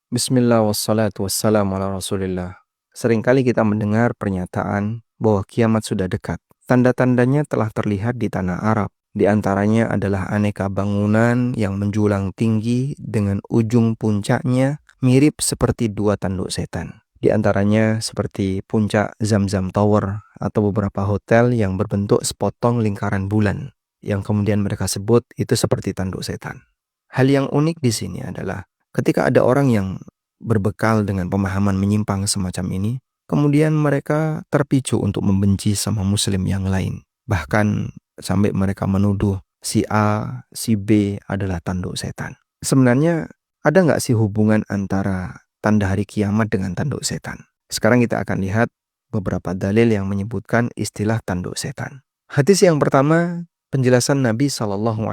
Bismillah wassalatu wassalamu ala rasulillah. Seringkali kita mendengar pernyataan bahwa kiamat sudah dekat. Tanda-tandanya telah terlihat di tanah Arab. Di antaranya adalah aneka bangunan yang menjulang tinggi dengan ujung puncaknya mirip seperti dua tanduk setan. Di antaranya seperti puncak Zamzam Tower atau beberapa hotel yang berbentuk sepotong lingkaran bulan yang kemudian mereka sebut itu seperti tanduk setan. Hal yang unik di sini adalah ketika ada orang yang berbekal dengan pemahaman menyimpang semacam ini, kemudian mereka terpicu untuk membenci sama muslim yang lain. Bahkan sampai mereka menuduh si A, si B adalah tanduk setan. Sebenarnya ada nggak sih hubungan antara tanda hari kiamat dengan tanduk setan? Sekarang kita akan lihat beberapa dalil yang menyebutkan istilah tanduk setan. Hadis yang pertama, penjelasan Nabi SAW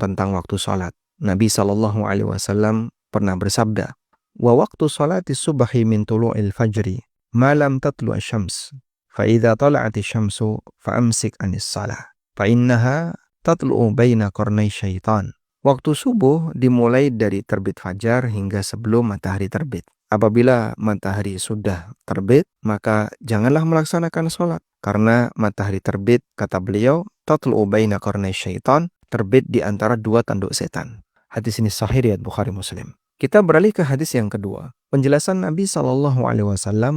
tentang waktu sholat. Nabi SAW pernah bersabda, wa waktu sholati subhi min tulu'il fajri ma lam tatlu' asyams fa idza tala'ati syamsu fa amsik anis salah fa innaha tatlu'u baina qarnai syaitan. Waktu subuh dimulai dari terbit fajar hingga sebelum matahari terbit. Apabila matahari sudah terbit, maka janganlah melaksanakan sholat. Karena matahari terbit, kata beliau, tatlu'u baina qarnai syaitan, terbit di antara dua tanduk setan. Hadis ini sahih riwayat Bukhari Muslim. Kita beralih ke hadis yang kedua. Penjelasan Nabi SAW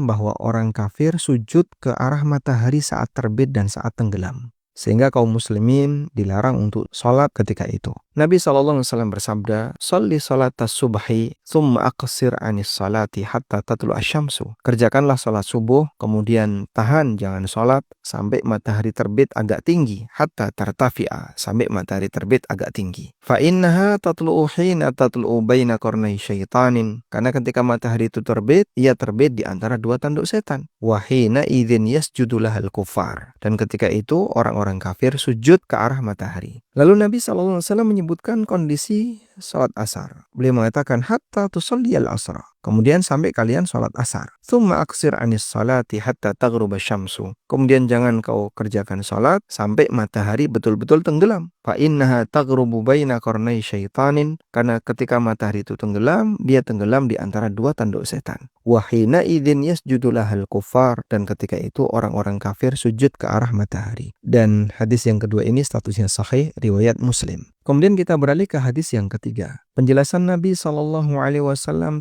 bahwa orang kafir sujud ke arah matahari saat terbit dan saat tenggelam. Sehingga kaum muslimin dilarang untuk sholat ketika itu. Nabi SAW bersabda, "Sholli sholatas subhi, thumma aqsir anis salati hatta tatlu asyamsu." Kerjakanlah sholat subuh, kemudian tahan jangan sholat sampai matahari terbit agak tinggi, hatta tartafi'a, sampai matahari terbit agak tinggi. Fa innaha tatlu'u hina tatlu'u baina qarnai syaitanin. Karena ketika matahari itu terbit, ia terbit di antara dua tanduk setan. Wa hina idzin yasjudu lahal kufar. Dan ketika itu orang-orang kafir sujud ke arah matahari. Lalu Nabi SAW menyebutkan kondisi sholat asar. Beliau mengatakan hatta tusalliyal asra. Kemudian sampai kalian sholat asar. Tsumma aksir anis salati hatta taghruba syamsu. Kemudian jangan kau kerjakan sholat sampai matahari betul-betul tenggelam. Fa innaha taghrubu baina qarnai syaitanin. Karena ketika matahari itu tenggelam, dia tenggelam di antara dua tanduk setan. Wa hina idzin yasjudu lahal kufar. Dan ketika itu orang-orang kafir sujud ke arah matahari. Dan hadis yang kedua ini statusnya sahih riwayat Muslim. Kemudian kita beralih ke hadis yang ketiga. Penjelasan Nabi SAW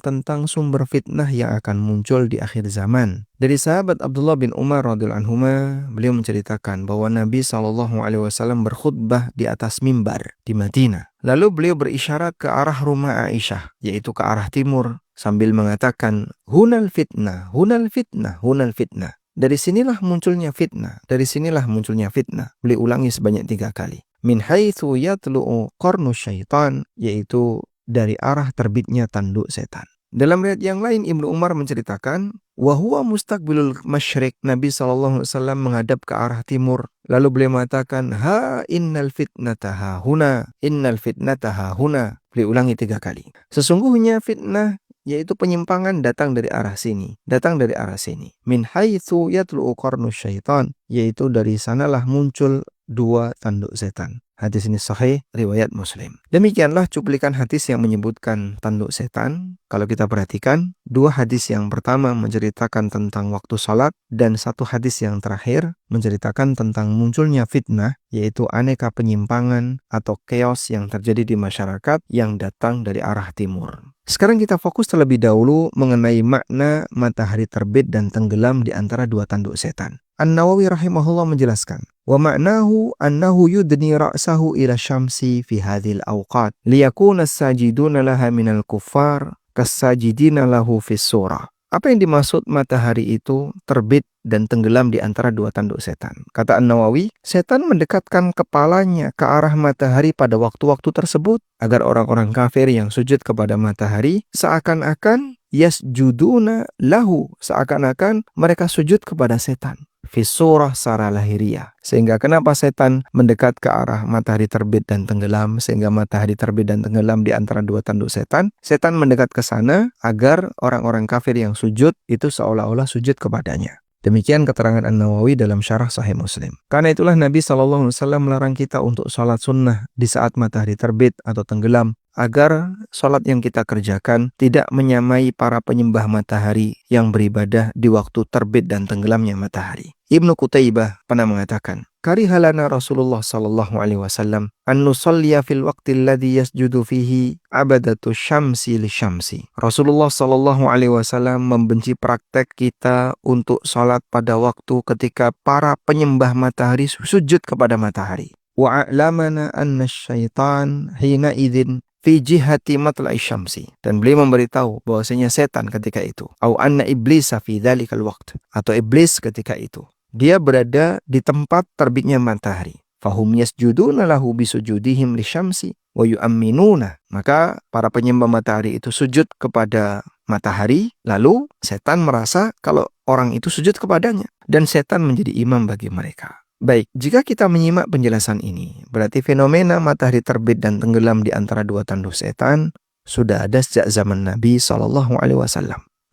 tentang sumber fitnah yang akan muncul di akhir zaman. Dari sahabat Abdullah bin Umar radhiyallahu anhuma, beliau menceritakan bahwa Nabi SAW berkhutbah di atas mimbar di Madinah. Lalu beliau berisyarat ke arah rumah Aisyah, yaitu ke arah timur, sambil mengatakan, hunal fitnah, hunal fitnah, hunal fitnah. Dari sinilah munculnya fitnah, dari sinilah munculnya fitnah. Beliau ulangi sebanyak 3 kali. Min haitsu yatlu'u qarnu syaitan, yaitu dari arah terbitnya tanduk setan. Dalam riwayat yang lain Ibnu Umar menceritakan, wa huwa mustaqbilul masyriq, Nabi SAW menghadap ke arah timur. Lalu beliau mengatakan, ha innal fitnata ha huna, innal fitnata ha huna. Beliau ulangi 3 kali. Sesungguhnya fitnah yaitu penyimpangan datang dari arah sini, datang dari arah sini. Min haitsu yatlu'u qarnu syaitan, yaitu dari sanalah muncul dua tanduk setan. Hadis ini sahih riwayat Muslim. Demikianlah cuplikan hadis yang menyebutkan tanduk setan. Kalau kita perhatikan, 2 hadis yang pertama menceritakan tentang waktu salat, dan 1 hadis yang terakhir menceritakan tentang munculnya fitnah, yaitu aneka penyimpangan atau chaos yang terjadi di masyarakat yang datang dari arah timur. Sekarang kita fokus terlebih dahulu mengenai makna matahari terbit dan tenggelam di antara 2 tanduk setan. An-Nawawi rahimahullah menjelaskan, wa ma'nahu annahu yudni ra'sahu ila syamsi fi hadhil awqat liyakuna as-sajiduna laha minal kuffar kas-sajidina lahu fis surah. Apa yang dimaksud matahari itu terbit dan tenggelam di antara 2 tanduk setan? Kata An-Nawawi, setan mendekatkan kepalanya ke arah matahari pada waktu-waktu tersebut agar orang-orang kafir yang sujud kepada matahari seakan-akan yasjuduna lahu, seakan-akan mereka sujud kepada setan. Fisurah secara lahiriah. Sehingga kenapa setan mendekat ke arah matahari terbit dan tenggelam, sehingga matahari terbit dan tenggelam di antara 2 tanduk setan. Setan mendekat ke sana agar orang-orang kafir yang sujud itu seolah-olah sujud kepadanya. Demikian keterangan An-Nawawi dalam syarah Sahih Muslim. Karena itulah Nabi SAW melarang kita untuk sholat sunnah di saat matahari terbit atau tenggelam, agar sholat yang kita kerjakan tidak menyamai para penyembah matahari yang beribadah di waktu terbit dan tenggelamnya matahari. Ibnu Qutaibah pernah mengatakan, karihalana Rasulullah sallallahu alaihi wasallam an nusalliya fil waqti alladhi yasjudu fihi abadatu syamsi li syamsi. Rasulullah sallallahu alaihi wasallam membenci praktek kita untuk salat pada waktu ketika para penyembah matahari sujud kepada matahari. Wa a'lamana anna syaitan hina idzin fi jihati matla'i syamsi, dan beliau memberitahu bahwasanya setan ketika itu, au anna iblisa fi dzalikal waqt, atau iblis ketika itu dia berada di tempat terbitnya matahari. Fahum yasjuduna lahu bisujudihim lisyamsi wa yu'minuna. Maka para penyembah matahari itu sujud kepada matahari, lalu setan merasa kalau orang itu sujud kepadanya, dan setan menjadi imam bagi mereka. Baik, jika kita menyimak penjelasan ini, berarti fenomena matahari terbit dan tenggelam di antara dua tanduk setan sudah ada sejak zaman Nabi SAW.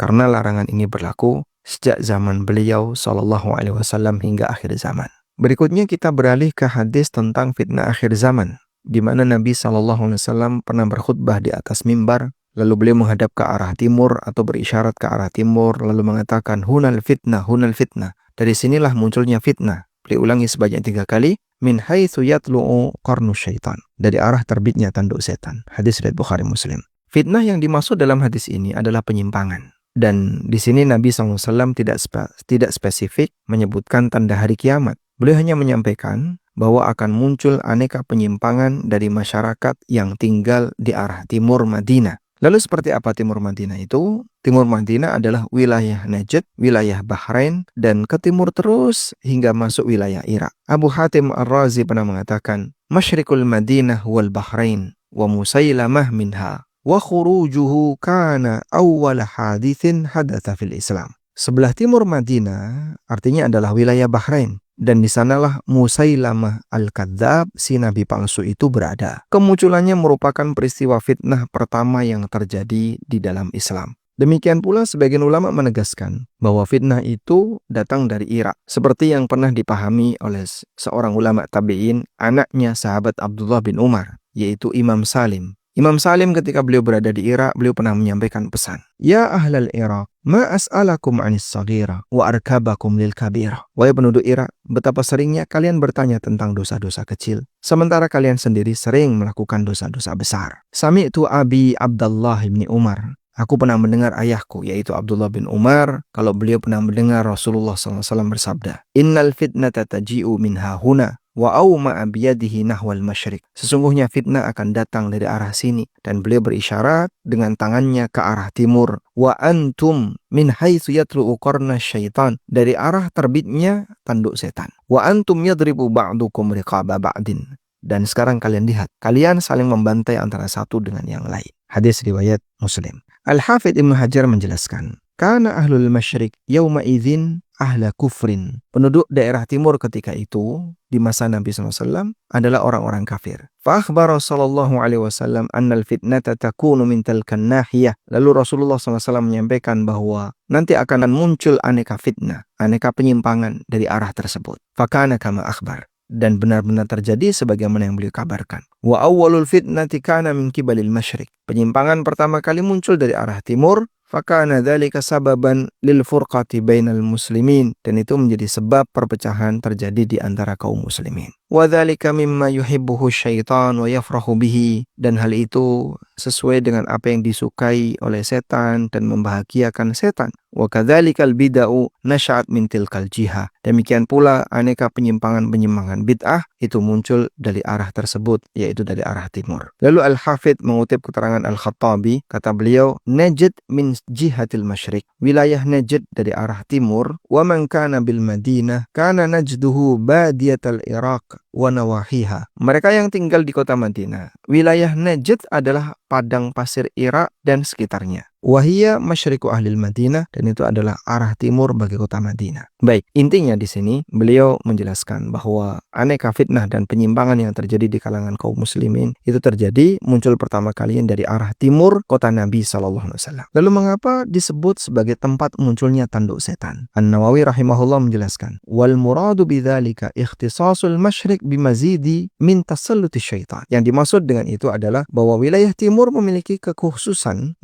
Karena larangan ini berlaku sejak zaman beliau SAW hingga akhir zaman. Berikutnya kita beralih ke hadis tentang fitnah akhir zaman, di mana Nabi SAW pernah berkhutbah di atas mimbar, lalu beliau menghadap ke arah timur atau berisyarat ke arah timur, lalu mengatakan hunal fitnah, hunal fitnah. Dari sinilah munculnya fitnah. Beliau ulangi sebanyak 3 kali, min haitsu yatlu'u qarnu syaitan, dari arah terbitnya tanduk setan. Hadis riwayat Bukhari Muslim. Fitnah yang dimaksud dalam hadis ini adalah penyimpangan. Dan di sini Nabi SAW tidak spesifik menyebutkan tanda hari kiamat. Beliau hanya menyampaikan bahwa akan muncul aneka penyimpangan dari masyarakat yang tinggal di arah timur Madinah. Lalu seperti apa timur Madinah itu? Timur Madinah adalah wilayah Najd, wilayah Bahrain, dan ke timur terus hingga masuk wilayah Irak. Abu Hatim Ar-Razi pernah mengatakan, Masyrikul Madinah wal Bahrain, wa Musailamah minha, wa khurujuhu kana awwal hadithin hadatha fil Islam. Sebelah timur Madinah artinya adalah wilayah Bahrain, dan di sanalah Musailamah Al-Kadzab, si nabi palsu itu berada. Kemunculannya merupakan peristiwa fitnah pertama yang terjadi di dalam Islam. Demikian pula sebagian ulama menegaskan bahwa fitnah itu datang dari Irak, seperti yang pernah dipahami oleh seorang ulama tabi'in, anaknya sahabat Abdullah bin Umar, yaitu Imam Salim. Imam Salim ketika beliau berada di Irak, beliau pernah menyampaikan pesan, Ya ahlal Irak, ma as'alakum anis saghira wa arkabakum lil kabira. Wahai penduduk Irak, betapa seringnya kalian bertanya tentang dosa-dosa kecil, sementara kalian sendiri sering melakukan dosa-dosa besar. Sami'tu Abi Abdullah bin Umar. Aku pernah mendengar ayahku, yaitu Abdullah bin Umar, kalau beliau pernah mendengar Rasulullah SAW bersabda, Innal fitnata taji'u min hahuna, wa awma'a biyadihi nahwal masyrik. Sesungguhnya fitnah akan datang dari arah sini, dan beliau berisyarat dengan tangannya ke arah timur. Wa antum min haitsu yatlu'u qarna syaitan, dari arah terbitnya tanduk setan. Wa antum yadribu ba'dukum riqaba ba'din. Dan sekarang kalian lihat, kalian saling membantai antara satu dengan yang lain. Hadis riwayat Muslim. Al-Hafidz Ibnu Hajar menjelaskan, Kana ahlul masyrik yawma idzin ahla kufrin. Penduduk daerah timur ketika itu, di masa Nabi SAW, adalah orang-orang kafir. Fa akhbara sallallahu alaihi wasallam annal fitnata takunu min tilkan nahiyah. Lalu Rasulullah SAW menyampaikan bahwa nanti akan muncul aneka fitnah, aneka penyimpangan dari arah tersebut. Fakana kama akhbar. Dan benar-benar terjadi sebagaimana yang beliau kabarkan. Wa awwalul fitnati kana min kibalil masyrik. Penyimpangan pertama kali muncul dari arah timur. Fakana dzalika sababan lil furqati bainal muslimin, dan itu menjadi sebab perpecahan terjadi di antara kaum muslimin. Wa dzalika mimma yuhibbuhu syaitan wa yafrahu bihi, dan hal itu sesuai dengan apa yang disukai oleh setan dan membahagiakan setan. Wa kadzalikal bid'ah nasya'at min tilkal jihah. Demikian pula aneka penyimpangan-penyimpangan bid'ah itu muncul dari arah tersebut, yaitu dari arah timur. Lalu Al-Hafidz mengutip keterangan Al-Khattabi, kata beliau, Najd min jihatil masyrik, wilayah Najd dari arah timur, wa man kana bil Madinah kana najduhu badiyatal Iraq wa nawahiha. Mereka yang tinggal di kota Madinah, wilayah Najd adalah padang pasir Irak dan sekitarnya. Wahia masyriku ahlil Madinah, dan itu adalah arah timur bagi kota Madinah. Baik, intinya di sini beliau menjelaskan bahwa aneka fitnah dan penyimpangan yang terjadi di kalangan kaum muslimin itu terjadi muncul pertama kali dari arah timur kota Nabi SAW. Lalu mengapa disebut sebagai tempat munculnya tanduk setan? An-Nawawi rahimahullah menjelaskan, wal muradu bidzalika ikhtisasul masyrik bimazidi min tasalluti syaitan. Yang dimaksud dengan itu adalah bahwa wilayah timur memiliki kekhususan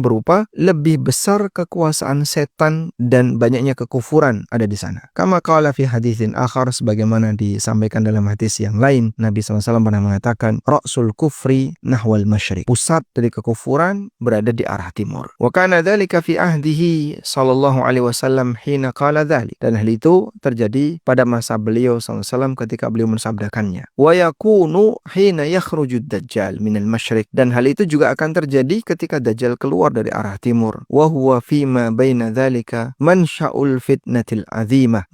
berupa lebih besar kekuasaan setan dan banyaknya kekufuran ada di sana. Kama qala fi haditsin akhar, sebagaimana disampaikan dalam hadis yang lain, Nabi SAW pernah mengatakan, ra'sul kufri nahwal masyriq. Pusat dari kekufuran berada di arah timur. Wa kana dzalika fi ahdihi sallallahu alaihi wasallam hina qala dzalik. Dan hal itu terjadi pada masa beliau SAW ketika beliau mensabdakannya. Wa yakunu hina yakhrujud dajjal minal masyriq. Dan hal itu juga akan terjadi ketika Dajjal keluar dari arah timur. Wa huwa fima baina dzalika mansya'ul fitanil azimah.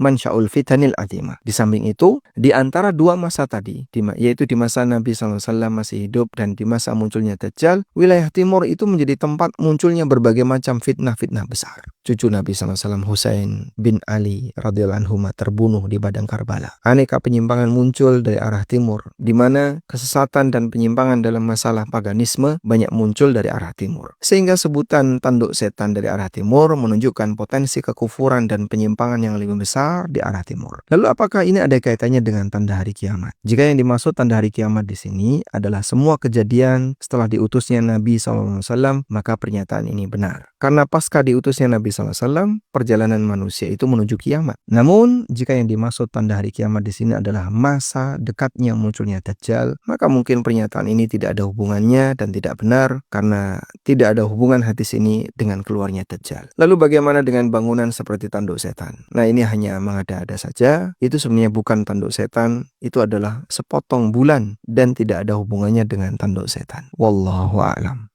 Di samping itu, di antara dua masa tadi, yaitu di masa Nabi SAW masih hidup dan di masa munculnya Dajjal, wilayah timur itu menjadi tempat munculnya berbagai macam fitnah-fitnah besar. Cucu Nabi SAW Husain bin Ali radhiyallahu anhu terbunuh di padang Karbala. Aneka penyimpangan muncul dari arah timur, di mana kesesatan dan penyimpangan dalam masalah paganisme banyak muncul dari arah timur. Sehingga sebutan tanduk setan dari arah timur menunjukkan potensi kekufuran dan penyimpangan yang lebih besar di arah timur. Lalu apakah ini ada kaitannya dengan tanda hari kiamat? Jika yang dimaksud tanda hari kiamat di sini adalah semua kejadian setelah diutusnya Nabi SAW, maka pernyataan ini benar. Karena pasca diutusnya Nabi SAW, perjalanan manusia itu menuju kiamat. Namun, jika yang dimaksud tanda hari kiamat di sini adalah masa dekatnya munculnya Dajjal, maka mungkin pernyataan ini tidak ada hubungannya dan tidak benar, karena tidak ada hubungan hadis ini dengan keluarnya Dajjal. Lalu bagaimana dengan bangunan seperti tanduk setan? Nah, ini hanya mengada-ada saja. Itu sebenarnya bukan tanduk setan, itu adalah sepotong bulan dan tidak ada hubungannya dengan tanduk setan. Wallahu a'lam.